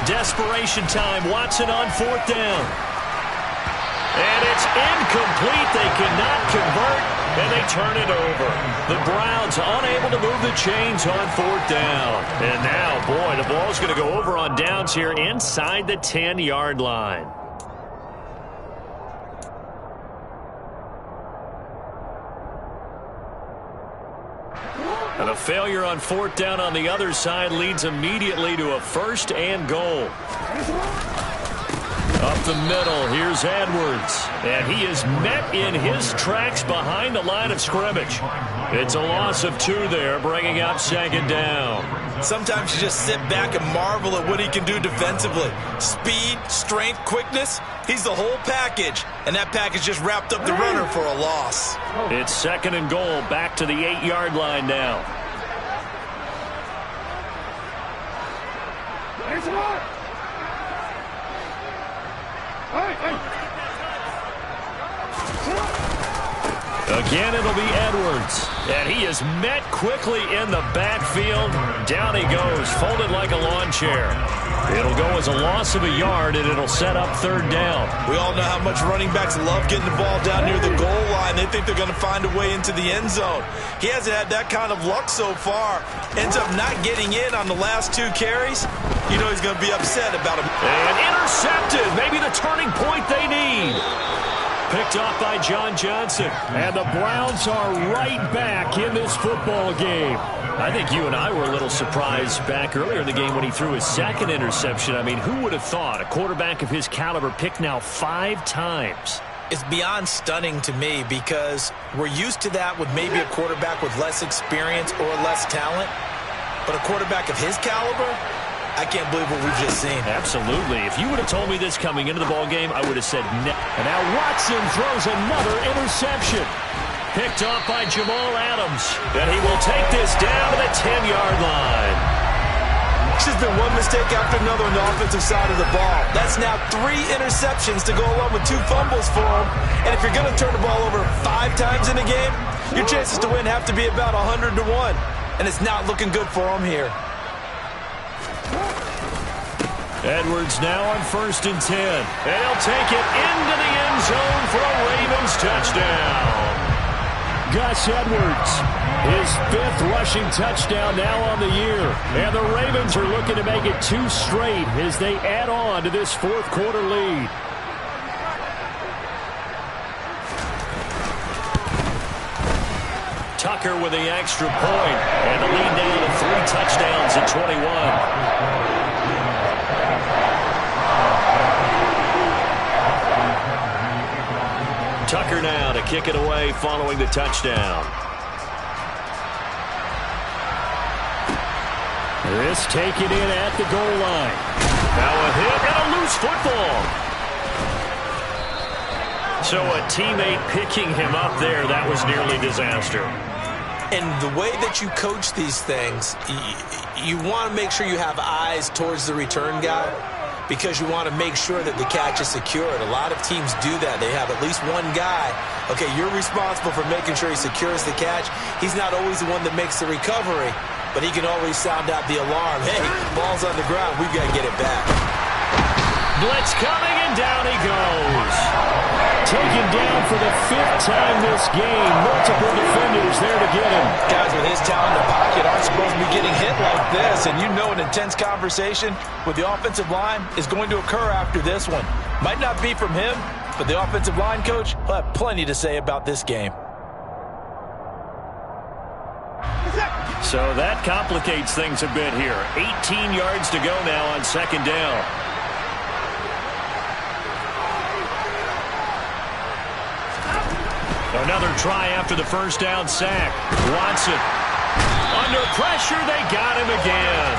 Desperation time. Watson on 4th down. And it's incomplete. They cannot convert, and they turn it over. The Browns unable to move the chains on 4th down. And now, boy, the ball's going to go over on downs here inside the 10-yard line. And a failure on 4th down on the other side leads immediately to a 1st and goal. Up the middle, here's Edwards. And he is met in his tracks behind the line of scrimmage. It's a loss of 2 there, bringing up 2nd down. Sometimes you just sit back and marvel at what he can do defensively. Speed, strength, quickness, he's the whole package. And that package just wrapped up the runner for a loss. It's 2nd and goal, back to the 8-yard line now. Again, it'll be Edwards. And he is met quickly in the backfield. Down he goes, folded like a lawn chair. It'll go as a loss of a yard, and it'll set up 3rd down. We all know how much running backs love getting the ball down near the goal line. They think they're going to find a way into the end zone. He hasn't had that kind of luck so far. Ends up not getting in on the last 2 carries. You know he's going to be upset about him. And intercepted. Maybe the turning point they need. Picked off by John Johnson. And the Browns are right back in this football game. I think you and I were a little surprised back earlier in the game when he threw his 2nd interception. I mean, who would have thought a quarterback of his caliber picked now 5 times? It's beyond stunning to me because we're used to that with maybe a quarterback with less experience or less talent. But a quarterback of his caliber, I can't believe what we've just seen. Absolutely. If you would have told me this coming into the ballgame, I would have said no. And now Watson throws another interception. Picked off by Jamal Adams. And he will take this down to the 10-yard line. It's just been one mistake after another on the offensive side of the ball. That's now 3 interceptions to go along with 2 fumbles for him. And if you're going to turn the ball over 5 times in a game, your chances to win have to be about 100 to 1. And it's not looking good for him here. Edwards now on 1st and 10. And he'll take it into the end zone for a Ravens touchdown. Gus Edwards, his 5th rushing touchdown now on the year. And the Ravens are looking to make it 2 straight as they add on to this 4th quarter lead. Tucker with the extra point. And the lead now to 3 touchdowns at 21. Tucker now to kick it away following the touchdown. This taken in at the goal line. Now a hit and a loose football. So a teammate picking him up there, that was nearly disaster. And the way that you coach these things, you want to make sure you have eyes towards the return guy, because you want to make sure that the catch is secured. A lot of teams do that. They have at least one guy. Okay, you're responsible for making sure he secures the catch. He's not always the one that makes the recovery, but he can always sound out the alarm. Hey, ball's on the ground. We've got to get it back. Blitz coming, and down he goes. Taken down for the 5th time this game. Multiple defenders there to get him. Guys with his talent in the pocket aren't supposed to be getting hit like this, and you know an intense conversation with the offensive line is going to occur after this one. Might not be from him, but the offensive line coach will have plenty to say about this game. So that complicates things a bit here. 18 yards to go now on 2nd down. Another try after the 1st down sack. Watson. Under pressure, they got him again.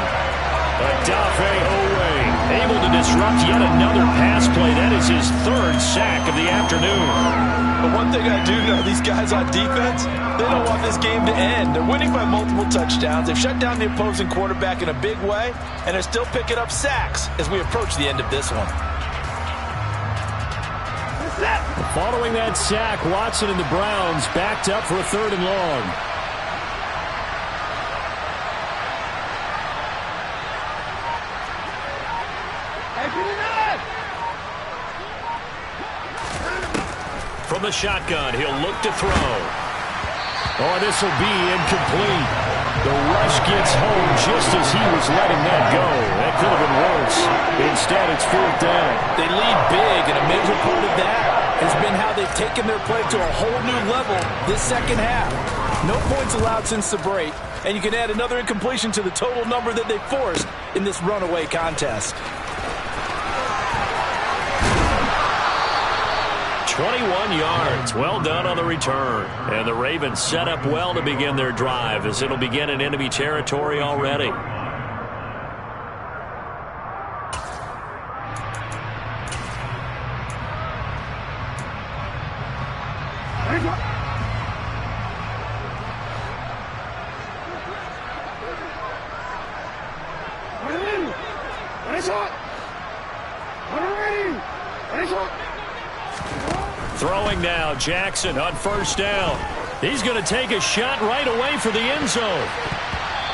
Odafe Oweh able to disrupt yet another pass play. That is his 3rd sack of the afternoon. But one thing I do know, these guys on defense, they don't want this game to end. They're winning by multiple touchdowns. They've shut down the opposing quarterback in a big way, and they're still picking up sacks as we approach the end of this one. Following that sack, Watson and the Browns backed up for a 3rd and long. From the shotgun, he'll look to throw. Oh, this will be incomplete. The rush gets home just as he was letting that go. That could have been worse. Instead, it's 4th down. They lead big, and a major part of that has been how they've taken their play to a whole new level this 2nd half. No points allowed since the break, and you can add another incompletion to the total number that they forced in this runaway contest. 21 yards. Well done on the return. And the Ravens set up well to begin their drive, as it'll begin in enemy territory already. Throwing now, Jackson on 1st down. He's going to take a shot right away for the end zone.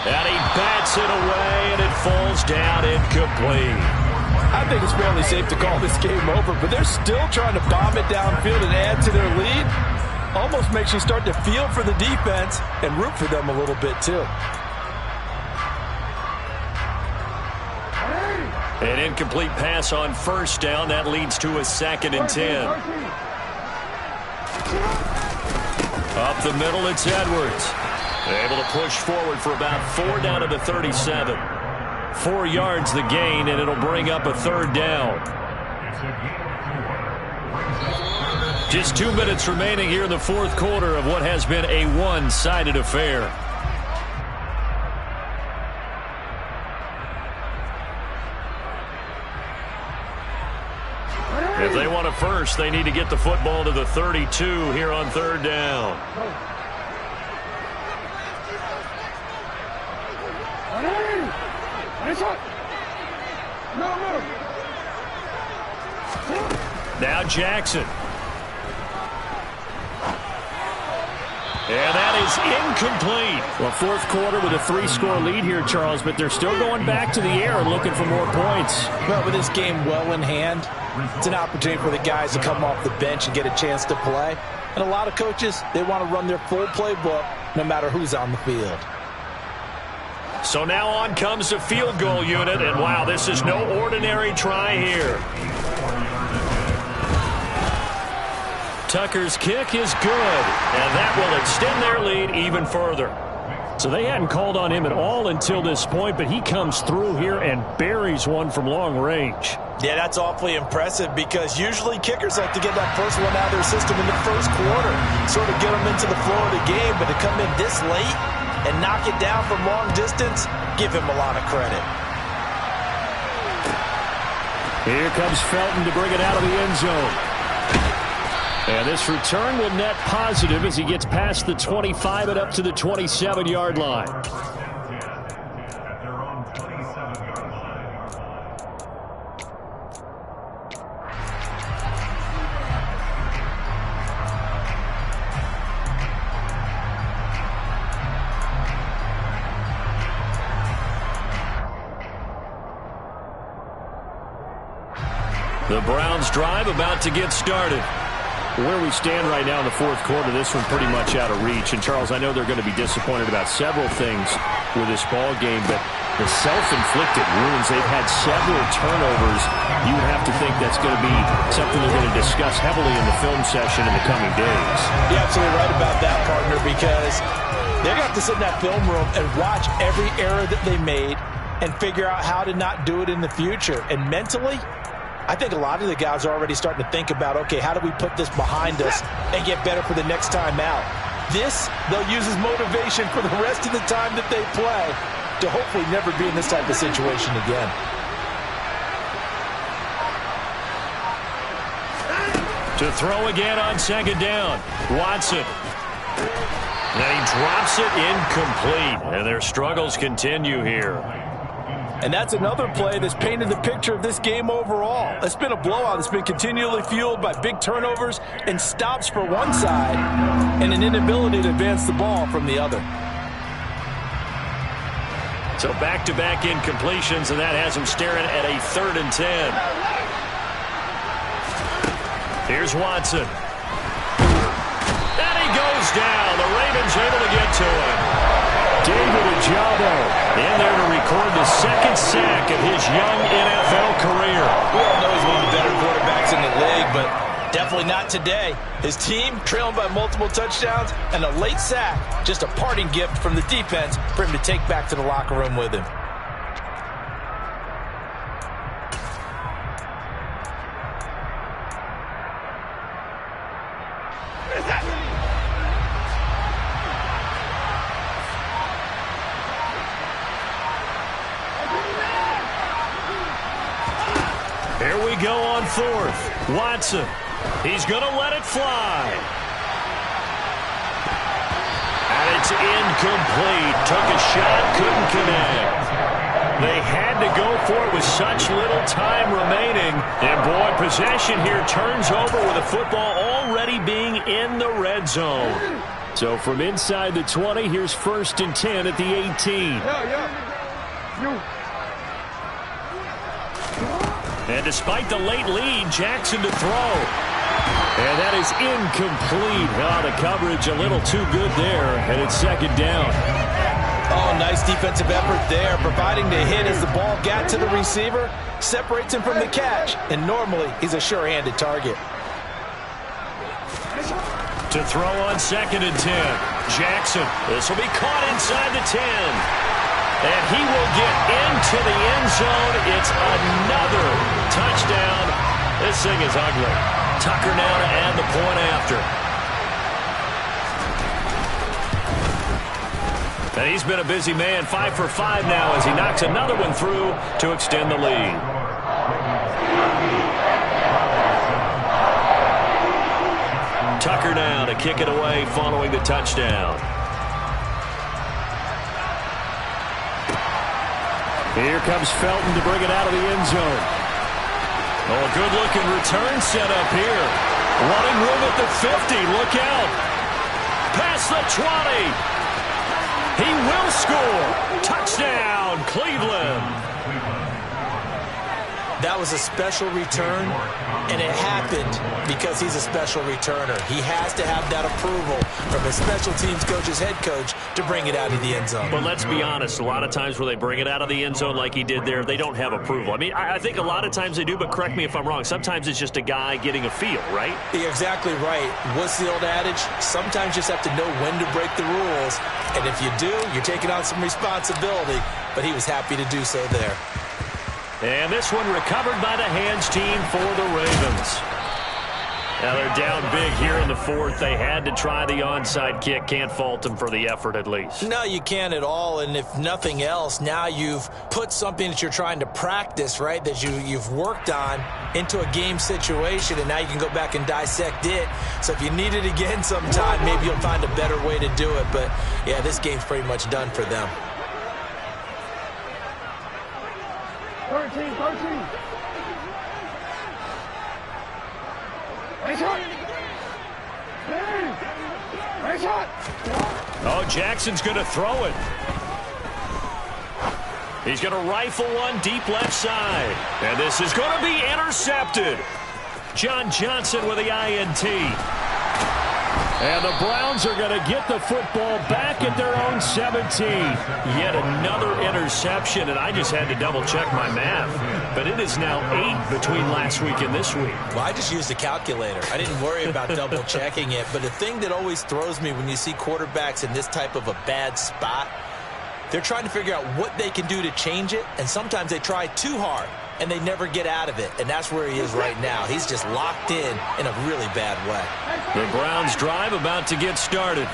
And he bats it away, and it falls down incomplete. I think it's fairly safe to call this game over, but they're still trying to bomb it downfield and add to their lead. Almost makes you start to feel for the defense and root for them a little bit, too. An incomplete pass on 1st down. That leads to a 2nd and 10. Up the middle, it's Edwards. Able to push forward for about 4 down to the 37. 4 yards the gain, and it'll bring up a 3rd down. Just 2 minutes remaining here in the 4th quarter of what has been a one-sided affair. If they want a first, they need to get the football to the 32 here on 3rd down. Now Jackson. And that is incomplete. Well, 4th quarter with a 3-score lead here, Charles, but they're still going back to the air and looking for more points. Well, with this game well in hand, it's an opportunity for the guys to come off the bench and get a chance to play. And a lot of coaches, they want to run their full playbook no matter who's on the field. So now on comes the field goal unit, and wow, this is no ordinary try here. Tucker's kick is good, and that will extend their lead even further. So they hadn't called on him at all until this point, but he comes through here and buries one from long range. Yeah, that's awfully impressive because usually kickers like to get that first one out of their system in the first quarter, sort of get them into the flow of the game, but to come in this late and knock it down from long distance, give him a lot of credit. Here comes Felton to bring it out of the end zone. And this return will net positive as he gets past the 25 and up to the 27-yard line. At their own 27-yard line. The Browns drive about to get started. Where we stand right now in the fourth quarter, this one pretty much out of reach. And, Charles, I know they're going to be disappointed about several things with this ball game, but the self-inflicted wounds, they've had several turnovers. You would have to think that's going to be something they're going to discuss heavily in the film session in the coming days. You're absolutely right about that, partner, because they're going to have to sit in that film room and watch every error that they made and figure out how to not do it in the future. And mentally, I think a lot of the guys are already starting to think about, okay, how do we put this behind us and get better for the next time out? This, they'll use as motivation for the rest of the time that they play to hopefully never be in this type of situation again. To throw again on second down, Watson. And he drops it incomplete, and their struggles continue here. And that's another play that's painted the picture of this game overall. It's been a blowout that's been continually fueled by big turnovers and stops for one side and an inability to advance the ball from the other. So back-to-back incompletions, and that has him staring at a 3rd and 10. Here's Watson. And he goes down. The Ravens able to get to him. David Ojabo in there to record the 2nd sack of his young NFL career. We all know he's one of the better quarterbacks in the league, but definitely not today. His team trailing by multiple touchdowns and a late sack, just a parting gift from the defense for him to take back to the locker room with him. Here we go on 4th. Watson. He's going to let it fly. And it's incomplete. Took a shot, couldn't connect. They had to go for it with such little time remaining. And, boy, possession here turns over with the football already being in the red zone. So from inside the 20, here's 1st and 10 at the 18. And despite the late lead, Jackson to throw. And that is incomplete. Oh, the coverage a little too good there, and it's 2nd down. Oh, nice defensive effort there, providing the hit as the ball got to the receiver, separates him from the catch, and normally he's a sure-handed target. To throw on 2nd and 10. Jackson. This will be caught inside the 10. And he will get into the end zone. It's another touchdown. This thing is ugly. Tucker now to add the point after. And he's been a busy man. 5 for 5 now as he knocks another one through to extend the lead. Tucker now to kick it away following the touchdown. Here comes Felton to bring it out of the end zone. Oh, a good-looking return set up here. Running room at the 50. Look out. Past the 20. He will score. Touchdown, Cleveland. That was a special return, and it happened because he's a special returner. He has to have that approval from his special teams coach's head coach to bring it out of the end zone. But let's be honest, a lot of times where they bring it out of the end zone like he did there, they don't have approval. I mean, I think a lot of times they do, but correct me if I'm wrong. Sometimes it's just a guy getting a feel, right? You're exactly right. What's the old adage? Sometimes you just have to know when to break the rules, and if you do, you're taking on some responsibility, but he was happy to do so there. And this one recovered by the hands team for the Ravens. Now they're down big here in the fourth. They had to try the onside kick. Can't fault them for the effort at least. No, you can't at all. And if nothing else, now you've put something that you're trying to practice, right, that you've worked on into a game situation, and now you can go back and dissect it. So if you need it again sometime, maybe you'll find a better way to do it. But, yeah, this game's pretty much done for them. 13. Oh, Jackson's going to throw it. He's going to rifle one deep left side. And this is going to be intercepted. John Johnson with the INT. And the Browns are going to get the football back at their own 17. Yet another interception, and I just had to double-check my math. But it is now 8 between last week and this week. Well, I just used a calculator. I didn't worry about double-checking it. But the thing that always throws me when you see quarterbacks in this type of a bad spot, they're trying to figure out what they can do to change it, and sometimes they try too hard, and they never get out of it. And that's where he is right now. He's just locked in a really bad way. The Browns drive about to get started.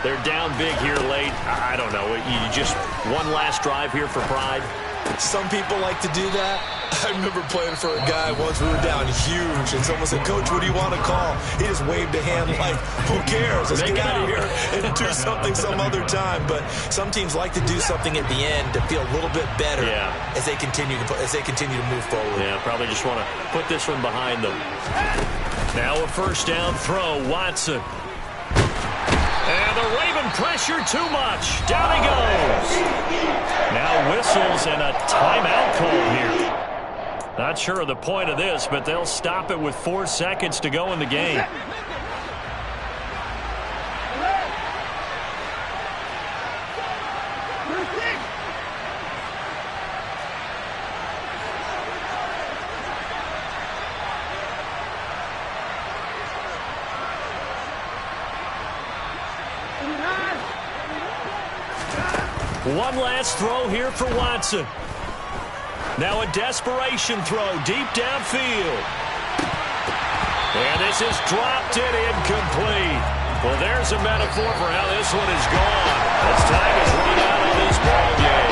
They're down big here late. I don't know. You just one last drive here for pride. Some people like to do that. I remember playing for a guy once. We were down huge, and someone said, "Coach, what do you want to call?" He just waved a hand like, "Who cares? Let's get out of here and do something some other time." But some teams like to do something at the end to feel a little bit better as they continue to move forward. Yeah, probably just want to put this one behind them. Now a first down throw, Watson. And the Raven pressure too much. Down he goes. Now whistles and a timeout call here. Not sure of the point of this, but they'll stop it with 4 seconds to go in the game. One last throw here for Watson. Now a desperation throw deep downfield. And this is dropped it incomplete. Well, there's a metaphor for how this one is gone. As time is run out of this ball game.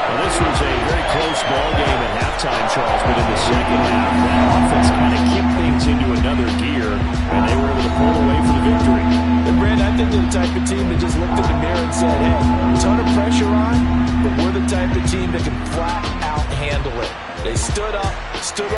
Well, this was a very close ball game at halftime, Charles, but in the second half, that offense kind of kicked things into another gear, and they were able to pull away for the victory. And Brandon, I think they're the type of team that just looked in the mirror and said, hey, a ton of pressure on, but we're the type of team that can flat out handle it. They stood up